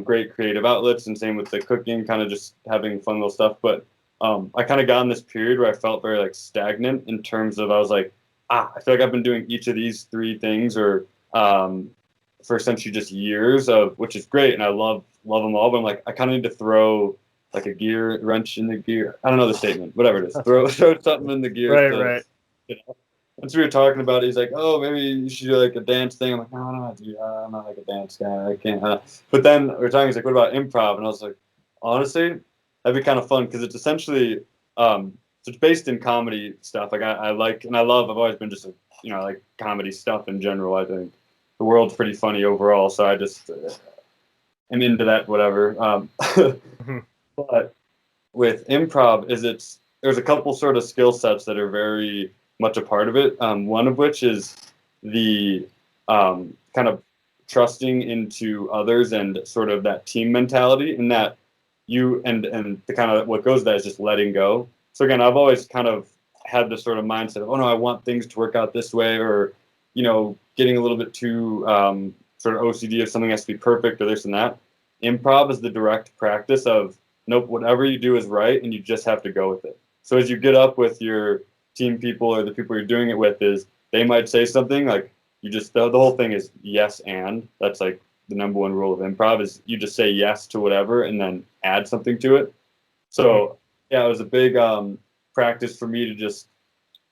great creative outlets, and same with the cooking, kind of just having fun little stuff. But I kind of got in this period where I felt very like stagnant in terms of I was like, I feel like I've been doing each of these 3 things or for essentially just years of, which is great, and I love them all, but I'm like I kind of need to throw like a gear wrench in the gear. I don't know the statement, whatever it is. Throw something in the gears Right, to. right. You know. Once we were talking about it, he's like, "Oh, maybe you should do like a dance thing." I'm like, "No, dude, I'm not like a dance guy. I can't." But then we were talking. He's like, "What about improv?" And I was like, "Honestly, that'd be kind of fun because it's essentially so it's based in comedy stuff. Like I like and I love. I've always been just a, I like comedy stuff in general. I think the world's pretty funny overall. So I just am into that. Whatever. Mhm. But with improv is there's a couple sort of skill sets that are very much a part of it. One of which is the kind of trusting into others and sort of that team mentality, and that you and the kind of what goes with that is just letting go. So again, I've always kind of had this sort of mindset of, oh no, I want things to work out this way, or getting a little bit too sort of OCD if something has to be perfect or this and that. Improv is the direct practice of nope, whatever you do is right, and you just have to go with it. So as you get up with your team people or the people you're doing it with, is they might say something like you just the whole thing is yes and that's like the number one rule of improv is you just say yes to whatever and then add something to it. So yeah, it was a big practice for me to just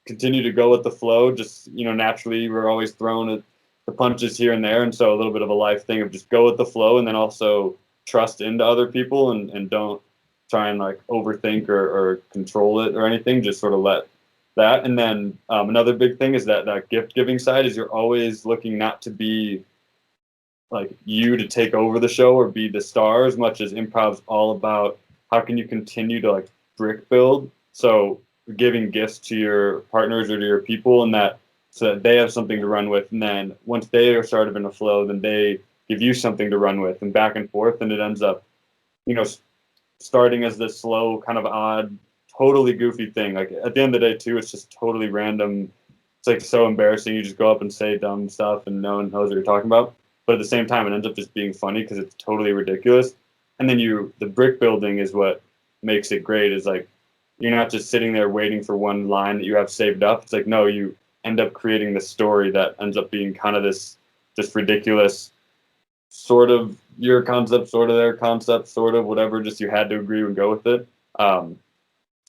continue to go with the flow. Just naturally we're always thrown at the punches here and there, and so a little bit of a life thing of just go with the flow, and then also trust into other people and don't try and like overthink or control it or anything. Just sort of let that. And then another big thing is that gift giving side is you're always looking not to be like you to take over the show or be the star as much as improv's all about how can you continue to like brick build. So giving gifts to your partners or to your people and that so that they have something to run with. And then once they are sort of in a flow, then they give you something to run with and back and forth. And it ends up, you know, starting as this slow, kind of odd, totally goofy thing. Like at the end of the day too, it's just totally random. It's like so embarrassing. You just go up and say dumb stuff and no one knows what you're talking about. But at the same time, it ends up just being funny because it's totally ridiculous. And then the brick building is what makes it great. Is like you're not just sitting there waiting for one line that you have saved up. It's like, no, you end up creating this story that ends up being kind of this ridiculous sort of your concept, sort of their concept, sort of whatever, just you had to agree and go with it. So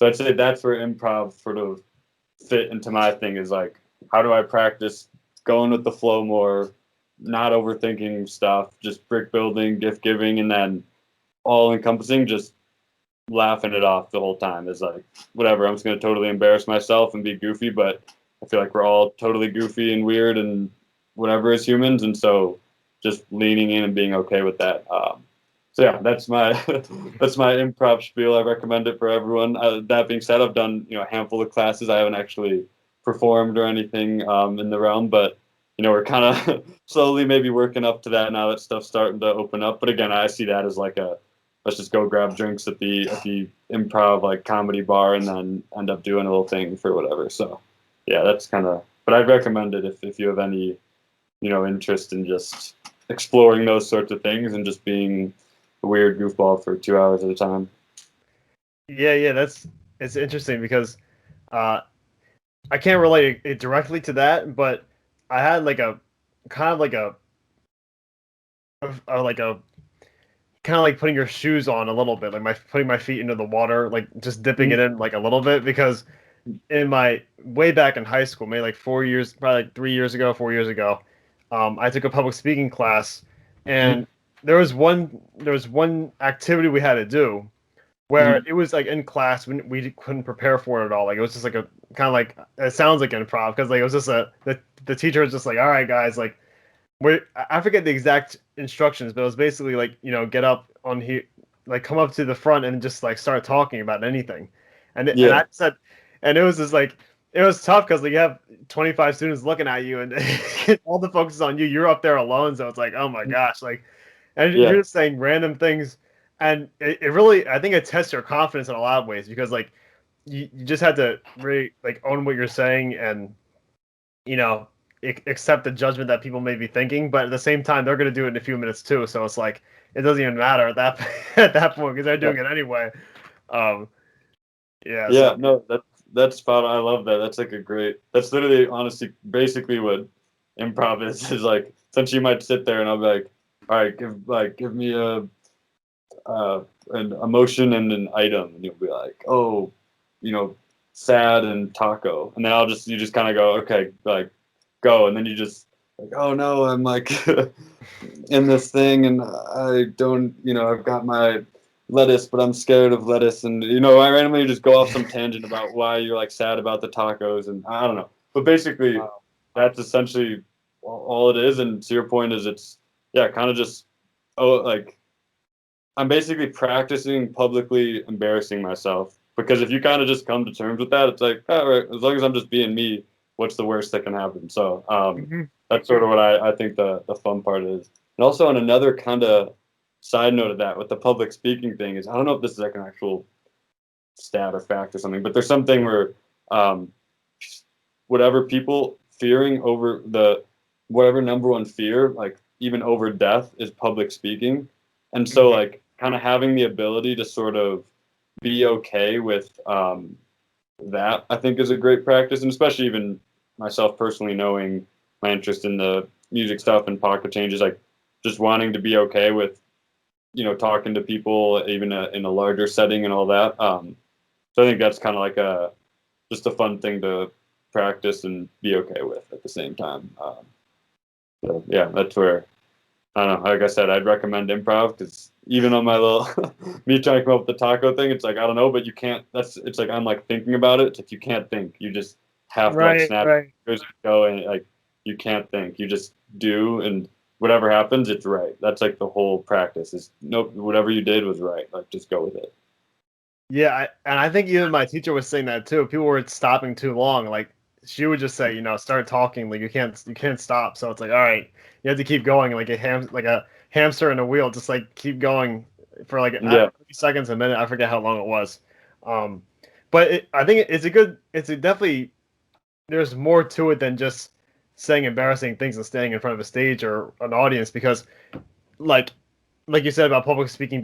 I'd say that's where improv sort of fit into my thing, is like, how do I practice going with the flow more, not overthinking stuff, just brick building, gift giving, and then all encompassing, just laughing it off the whole time. Is like, whatever, I'm just going to totally embarrass myself and be goofy, but I feel like we're all totally goofy and weird and whatever as humans. And so just leaning in and being okay with that. So yeah, that's my that's my improv spiel. I recommend it for everyone. That being said, I've done a handful of classes. I haven't actually performed or anything in the realm, but we're kind of slowly maybe working up to that now that stuff's starting to open up. But again, I see that as like a, let's just go grab drinks at the improv like comedy bar and then end up doing a little thing for whatever. So yeah, that's kind of. But I'd recommend it if you have any interest in just exploring those sorts of things and just being a weird goofball for 2 hours at a time. Yeah, it's interesting because I can't relate it directly to that, but I had like a kind of like a kind of like putting your shoes on a little bit, like putting my feet into the water, like just dipping it in like a little bit, because in my way back in high school, maybe like 4 years, probably like 3 years ago, 4 years ago, I took a public speaking class, and there was one activity we had to do where it was like in class when we couldn't prepare for it at all. Like it was just like a kind of like, it sounds like improv because like it was just the teacher was just like, all right guys, like I forget the exact instructions, but it was basically like, get up on here, like come up to the front and just like start talking about anything. And Yeah, I said, and it was just like, it was tough because like you have 25 students looking at you and all the focus is on you. You're up there alone, so it's like, oh my gosh, like, and yeah, you're just saying random things, and it really, I think it tests your confidence in a lot of ways because like you just had to really like own what you're saying and you know accept the judgment that people may be thinking, but at the same time they're going to do it in a few minutes too, so it's like it doesn't even matter at that at that point because they're yeah. doing it anyway. um yeah, Yeah, so no, that's spot on. I love that. That's like a great. That's literally, honestly, basically what improv is. Is like, since you might sit there and I'll be like, all right, give me an emotion and an item, and you'll be like, oh, you know, sad and taco, and then you just kind of go, okay, like, go, and then you just like, oh no, I'm like in this thing, and I don't, I've got my lettuce, but I'm scared of lettuce, and I randomly just go off some tangent about why you're like sad about the tacos, and I don't know, but basically, that's essentially all it is. And to your point, is it's yeah, kind of just like I'm basically practicing publicly embarrassing myself, because if you kind of just come to terms with that, it's like, all right, as long as I'm just being me, what's the worst that can happen? So mhm. that's sort of what I think the fun part is. And also on another kind of side note of that, with the public speaking thing, is I don't know if this is like an actual stat or fact or something, but there's something where um, whatever people fearing over whatever number one fear, like even over death, is public speaking. And so like kind of having the ability to sort of be okay with that, I think, is a great practice. And especially even myself personally, knowing my interest in the music stuff and pocket changes, like just wanting to be okay with talking to people even in a larger setting and all that. So I think that's kind of like just a fun thing to practice and be okay with at the same time. So yeah, that's where, I don't know. Like I said, I'd recommend improv, because even on my little me trying to come up with the taco thing, it's like, I don't know, but you can't. It's like I'm like thinking about it. It's like you can't think. You just have to like Right, snap right. fingers and go, and like you can't think. You just do, and whatever happens, it's right. That's like the whole practice. Is nope, whatever you did was right. Like just go with it. Yeah, and I think even my teacher was saying that too. People were stopping too long. Like she would just say, start talking. Like you can't stop. So it's like, all right, you have to keep going, like a hamster in a wheel. Just like keep going for like Yeah, 30 seconds, a minute. I forget how long it was. Um, but I think it's a good. It's a definitely. There's more to it than just saying embarrassing things and staying in front of a stage or an audience, because like like you said about public speaking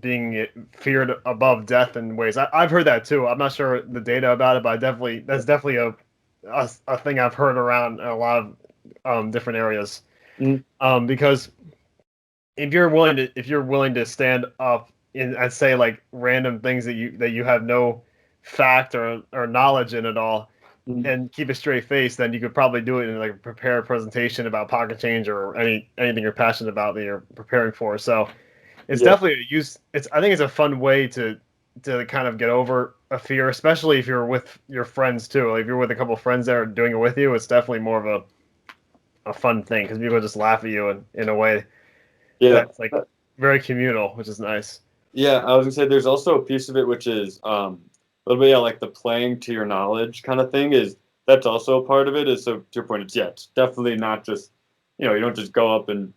being feared above death in ways. I've heard that too. I'm not sure the data about it, but that's definitely a thing I've heard around a lot of different areas. Mhm. Because if you're willing to stand up and say like random things that you have no fact or knowledge in at all, Mhm. and keep a straight face, then you could probably do it in like a prepared presentation about Pocketchange or anything you're passionate about that you're preparing for. So it's Yeah. definitely a use. I think it's a fun way to kind of get over a fear, especially if you're with your friends too. Like if you're with a couple of friends that are doing it with you, it's definitely more of a fun thing because people just laugh at you in a way Yeah. that's like very communal, which is nice. Yeah, I was gonna say there's also a piece of it which is a little bit, yeah, like the playing to your knowledge kind of thing is that's also a part of it. Is so to your point, it's, yeah, it's definitely not just, you don't just go up and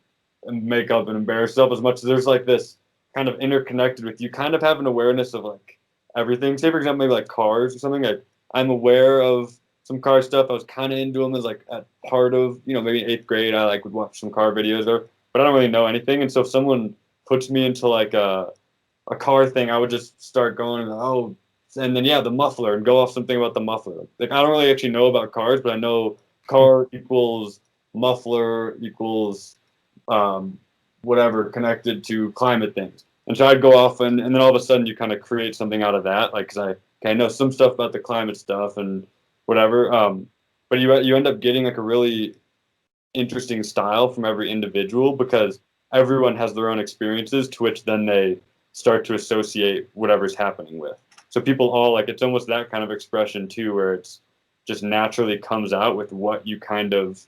make up and embarrass yourself as much as there's like this kind of interconnected with you kind of have an awareness of like everything. Say for example, maybe like cars or something. I'm aware of some car stuff. I was kind of into them as like a part of, maybe eighth grade. I like would watch some car videos, but I don't really know anything. And so if someone puts me into like a car thing, I would just start going, oh, and then yeah, the muffler, and go off something about the muffler. Like I don't really actually know about cars, but I know car equals muffler equals um, whatever connected to climate things. And so I'd go off, and then all of a sudden you kind of create something out of that, like because I know some stuff about the climate stuff and whatever. But you end up getting like a really interesting style from every individual because everyone has their own experiences to which then they start to associate whatever's happening with. So people all like it's almost that kind of expression too, where it's just naturally comes out with what you kind of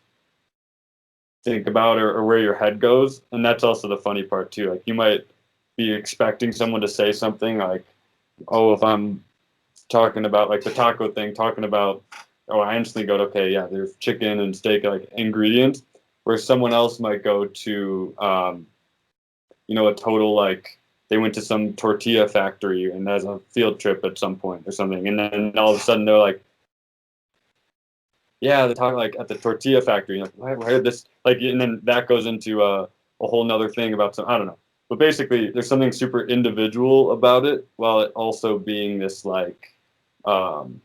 think about or where your head goes. And that's also the funny part too. Like you might be expecting someone to say something like, oh, if I'm talking about like the taco thing, talking about, oh, I instantly go, okay, yeah, there's chicken and steak, like ingredients, where someone else might go to, a total like they went to some tortilla factory and as a field trip at some point or something, and then all of a sudden they're like, yeah, they're talking like at the tortilla factory, like why did this like, and then that goes into a whole nother thing about some, I don't know, but basically there's something super individual about it while it also being this like um,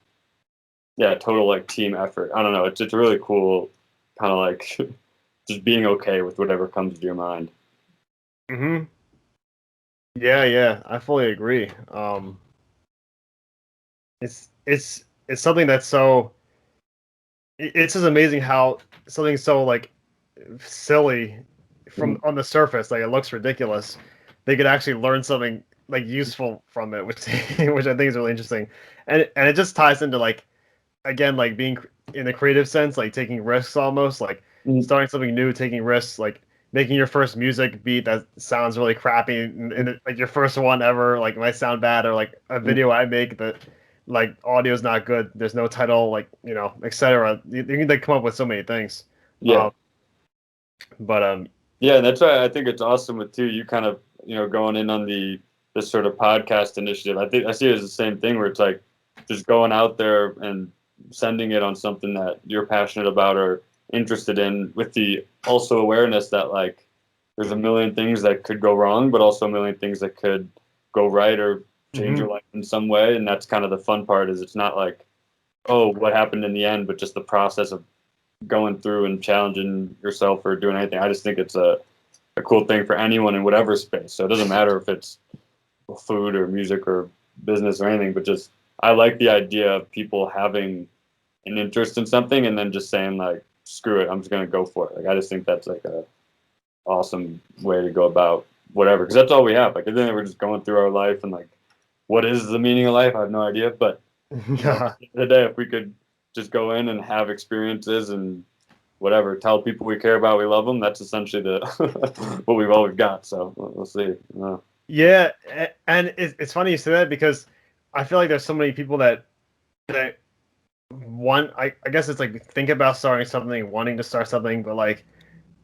yeah, total like team effort. I don't know. It's really cool, kind of like just being okay with whatever comes to your mind. Hmm. Yeah, yeah, I fully agree. It's something that's so it's just amazing how something so like silly from Mhm. on the surface, like it looks ridiculous, they could actually learn something like useful from it, which which I think is really interesting, and it just ties into like again like being in the creative sense, like taking risks almost, like Mhm. starting something new, taking risks, like making your first music beat that sounds really crappy and like your first one ever like might sound bad, or like a Mhm. video I make that like audio's not good, there's no title, like etc. You can like come up with so many things. Yeah, um but yeah, and that's why I think it's awesome with too. You kind of going in on the this sort of podcast initiative. I think I see it as the same thing where it's like just going out there and sending it on something that you're passionate about or interested in, with the also awareness that like there's a million things that could go wrong, but also a million things that could go right or change mhm. your life in some way. And that's kind of the fun part is it's not like, oh, what happened in the end, but just the process of going through and challenging yourself or doing anything. I just think it's a cool thing for anyone in whatever space. So it doesn't matter if it's food or music or business or anything, but just I like the idea of people having an interest in something and then just saying like, screw it, I'm just gonna go for it. Like I just think that's like a awesome way to go about whatever, because that's all we have. Like I think we're just going through our life and like, what is the meaning of life? I have no idea, but at Yeah. the end of the day, if we could just go in and have experiences and whatever, tell people we care about, we love them. That's essentially the what we've always got. So we'll see. Yeah, and it's funny you say that because I feel like there's so many people that want. I guess it's like think about starting something, wanting to start something, but like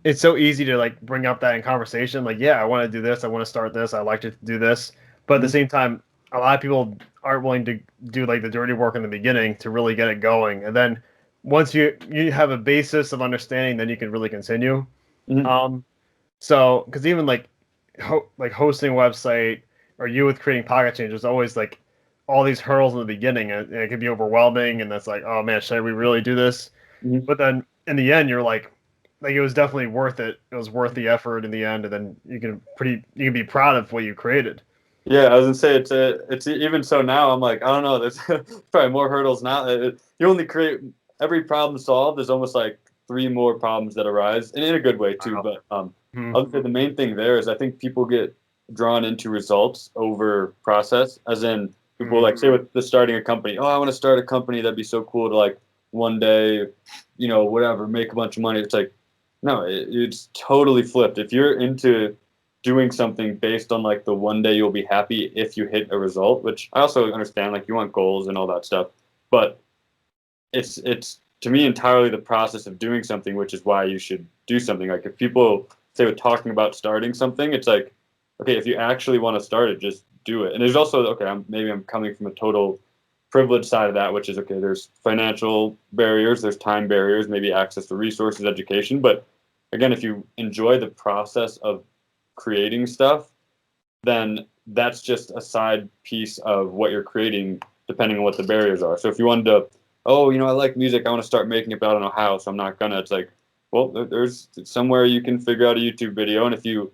it's so easy to like bring up that in conversation. Like, yeah, I want to do this, I want to start this, I like to do this, but at the Mhm. same time, a lot of people aren't willing to do like the dirty work in the beginning to really get it going, and then once you have a basis of understanding, then you can really continue. Mhm. Um, so because even like like hosting a website or you with creating Pocketchange, there's always like all these hurdles in the beginning, and it can be overwhelming. And that's like, oh man, should we really do this? Mhm. But then in the end, you're like it was definitely worth it. It was worth the effort in the end, and then you can be proud of what you created. Yeah, I was gonna say it's even so now. I'm like, I don't know. There's probably more hurdles now. You only create every problem solved. There's almost like three more problems that arise, and in a good way too. Wow. But Hmm. I would say the main thing there is I think people get drawn into results over process. As in, people Hmm. like say with the starting a company. Oh, I want to start a company. That'd be so cool to like one day, whatever, make a bunch of money. It's like, no, it's totally flipped. If you're into doing something based on like the one day you'll be happy if you hit a result, which I also understand, like you want goals and all that stuff, but it's to me entirely the process of doing something, which is why you should do something. Like if people say with talking about starting something, it's like, okay, if you actually want to start it, just do it. And there's also, okay, maybe I'm coming from a total privileged side of that, which is okay, there's financial barriers, there's time barriers, maybe access to resources, education, but again, if you enjoy the process of creating stuff, then that's just a side piece of what you're creating, depending on what the barriers are. So if you wanted to, oh, I like music, I want to start making it, but I don't know how, so I'm not gonna. It's like, well, there's somewhere you can figure out a YouTube video, and if you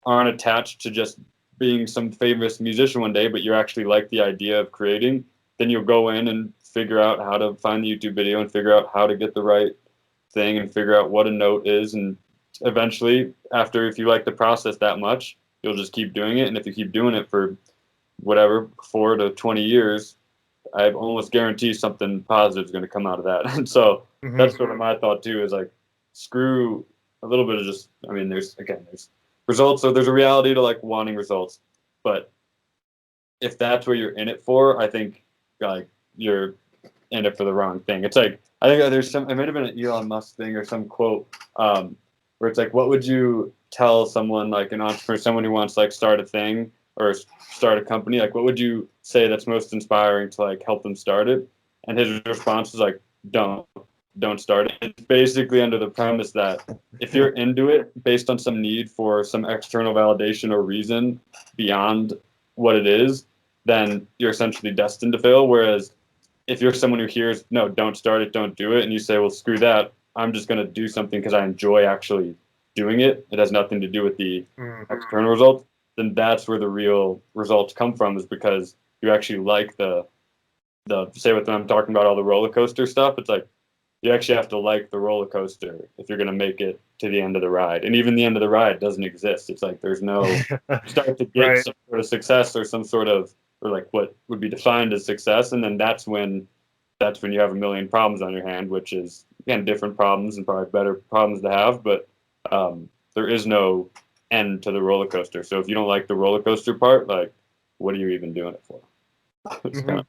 aren't attached to just being some famous musician one day, but you actually like the idea of creating, then you'll go in and figure out how to find the YouTube video and figure out how to get the right thing and figure out what a note is. And eventually, after, if you like the process that much, you'll just keep doing it. And if you keep doing it for whatever, 4 to 20 years, I almost guarantee something positive is going to come out of that. And so Hmm. that's sort of my thought too, is like, screw a little bit of just, I mean, there's results. So there's a reality to like wanting results. But if that's what you're in it for, I think like you're in it for the wrong thing. It's like, I think there's it might have been an Elon Musk thing or some quote where it's like, what would you tell someone like an entrepreneur, someone who wants to like start a thing or start a company? Like, what would you say that's most inspiring to like help them start it? And his response was like, don't start it. It's basically under the premise that if you're into it based on some need for some external validation or reason beyond what it is, then you're essentially destined to fail. Whereas if you're someone who hears, no, don't start it, don't do it, and you say, well, screw that, I'm just going to do something because I enjoy actually doing it, it has nothing to do with the external results, then that's where the real results come from, is because you actually like say what I'm talking about, all the roller coaster stuff. It's like you actually have to like the roller coaster if you're going to make it to the end of the ride. And even the end of the ride doesn't exist. It's like there's no start to get Right. some sort of success or some sort of, or like what would be defined as success. And then that's when you have a million problems on your hand, which is again different problems and probably better problems to have. But there is no end to the roller coaster. So if you don't like the roller coaster part, like what are you even doing it for? It's kind Hmm. of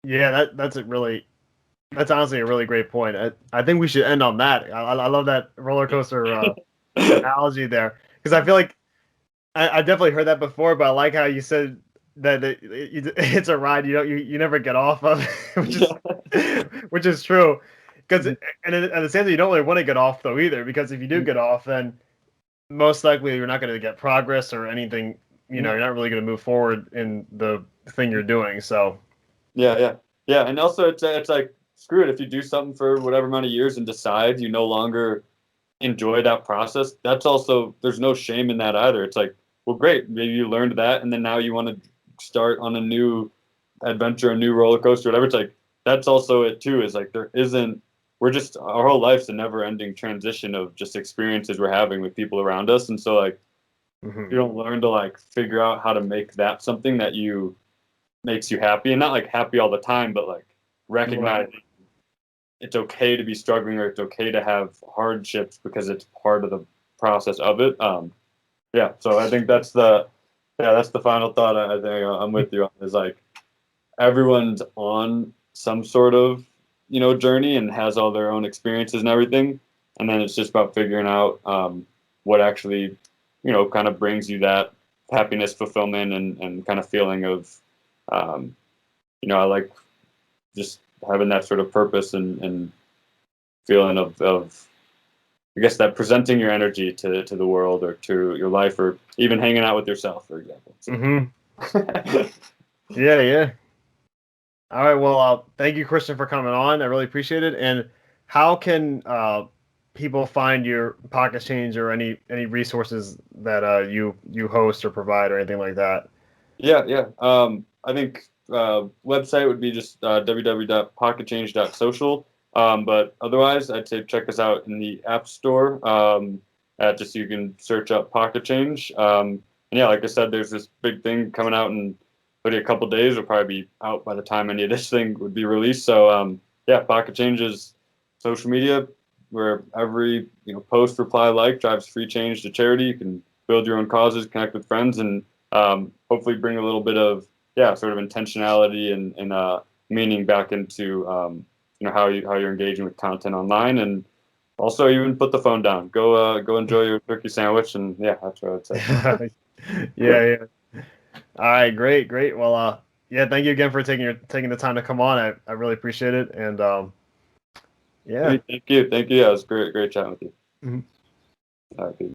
Yeah, that's honestly a really great point. I think we should end on that. I love that roller coaster analogy there because I feel like I definitely heard that before, but I like how you said that it's a ride you never get off of, which is yeah. which is true. Because and at the same time, you don't really want to get off though either, because if you do get off, then most likely you're not going to get progress or anything. You're not really going to move forward in the thing you're doing. So, Yeah. And also, it's like screw it. If you do something for whatever amount of years and decide you no longer enjoy that process, that's also, there's no shame in that either. It's like, well, great, maybe you learned that, and then now you want to start on a new adventure, a new roller coaster, whatever. It's like that's also it too. Is like there isn't. We're just, our whole life's a never-ending transition of just experiences we're having with people around us, and so like mhm. you don't learn to like figure out how to make that something that you makes you happy, and not like happy all the time, but like Right. recognize it's okay to be struggling, or it's okay to have hardships because it's part of the process of it. Yeah, so I think that's the final thought. I think I'm with you on, is like everyone's on some sort of journey and has all their own experiences and everything, and then it's just about figuring out what actually kind of brings you that happiness, fulfillment, and kind of feeling of um, I like just having that sort of purpose and feeling of I guess that presenting your energy to the world or to your life, or even hanging out with yourself, for example. So. Mm-hmm. Yeah. All right. Well, thank you, Christian, for coming on. I really appreciate it. And how can people find your Pocket Change or any resources that you host or provide or anything like that? Yeah. I think website would be just www.pocketchange.social. But otherwise, I'd say check us out in the App Store. Just you can search up Pocket Change. And yeah, like I said, there's this big thing coming out in a couple days. It'll probably be out by the time any of this thing would be released. So yeah, Pocket Change is social media where every post, reply, like drives free change to charity. You can build your own causes, connect with friends, and hopefully bring a little bit of sort of intentionality and meaning back into how you're engaging with content online, and also even put the phone down, go enjoy your turkey sandwich, and yeah, that's what I'd say. Yeah. All right, great. Well, yeah, thank you again for taking the time to come on. I really appreciate it, and yeah. Thank you. Yeah, it was great chatting with you. Mhm. All right, peace.